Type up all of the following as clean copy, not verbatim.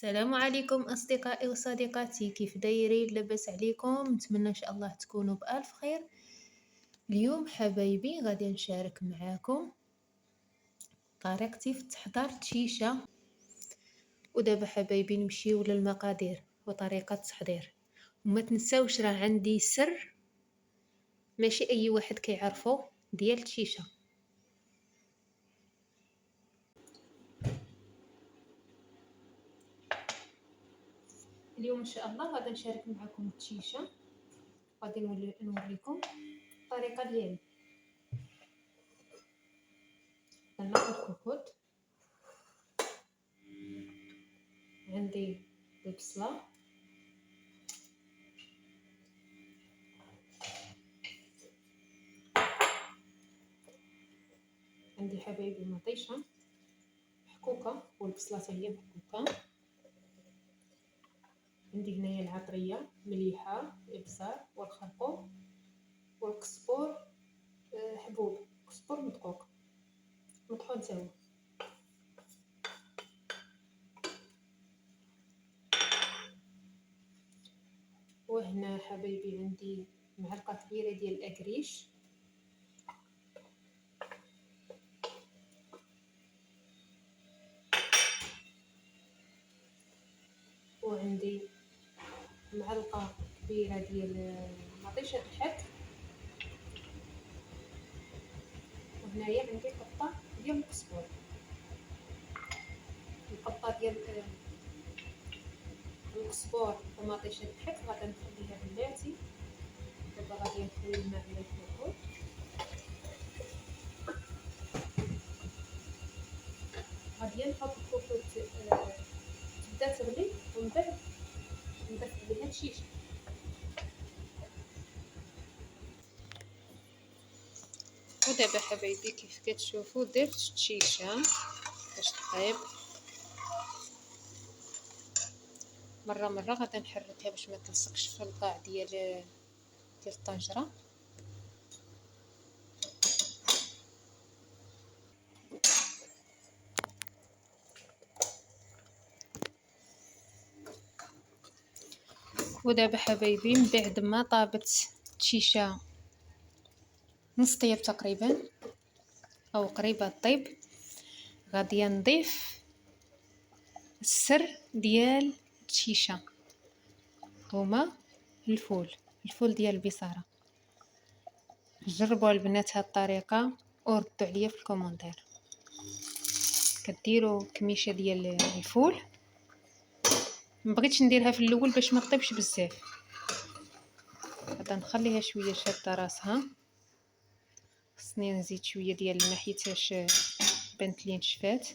السلام عليكم أصدقائي وصديقاتي، كيف دايرين؟ لاباس عليكم؟ نتمنى إن شاء الله تكونوا بألف خير. اليوم حبايبي غادي نشارك معاكم طريقتي في تحضير الشيشة. ودابا حبايبي نمشيو للمقادير وطريقة التحضير. وما تنساوش راه عندي سر ماشي أي واحد كيعرفو ديال الشيشة. اليوم ان شاء الله غادي نشارك معكم الشيشه، غادي نوريكم الطريقه ديالي. ناخذ كوكوط، عندي البصله، عندي حبايبي مطيشه محكوكه والبصله حتى هي محكوكه، عندي هنايا العطريه مليحه، الابزار والخرقوم والقزبور، حبوب قزبور مدقوق مطحون تا هو. وهنا حبايبي عندي معلقه كبيره ديال الاكريش، وعندي معلقه كبيره ديال مطيشه الحك، وهنايا عندي قطه ديال القزبور. القطه ديال القزبور ومطيشه الحك غادي نخليها بلاتي. دابا غادي نخلي الماء على الكوكوط، غادي نحط الكوكوط تبدا تغلي، ومن بعد نضيف عليها الشيشه. ودابا حبايبي كيف كتشوفوا درت الشيشه باش طيب. مره غادي نحركها باش ما تلصقش في القاع ديال الطنجره. ودابا حبايبي من بعد ما طابت الشيشه نص طياب تقريبا او قريبه الطيب، غادي نضيف السر ديال الشيشه هما الفول ديال البصاره. جربوا البنات هاد الطريقه وردوا عليا في الكومونتير. كديروا كميشه ديال الفول، مبغيتش نديرها في الاول باش ما طيبش بزاف، غادي نخليها شويه شاده راسها. خصني نزيد شويه ديال الماء حيتاش بانت لي نشفات،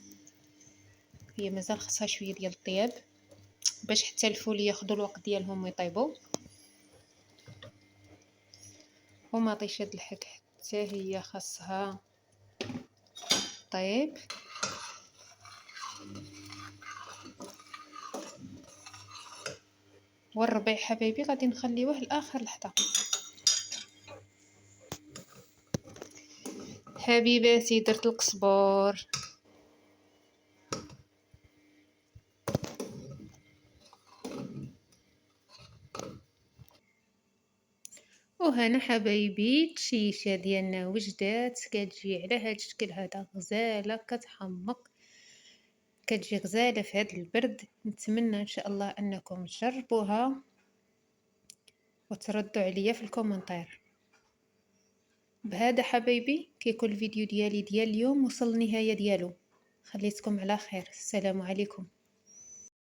هي مازال خصها شويه ديال الطياب باش حتى الفول ياخذوا الوقت ديالهم ويطيبوا. ومطيشه الحك حتى هي خاصها طيب. والربيع حبايبي غادي نخليوه لاخر لحظه. حبيباتي درت القزبور، وهنا حبايبي الشيشه ديالنا وجدات. كتجي على هاد الشكل هذا غزاله، كتحمق، كتجي غزاله في هذا البرد. نتمنى ان شاء الله انكم تجربوها وتردوا عليا في الكومنتير. بهذا حبايبي كيكون الفيديو ديالي ديال اليوم وصل النهايه ديالو. خليتكم على خير، السلام عليكم.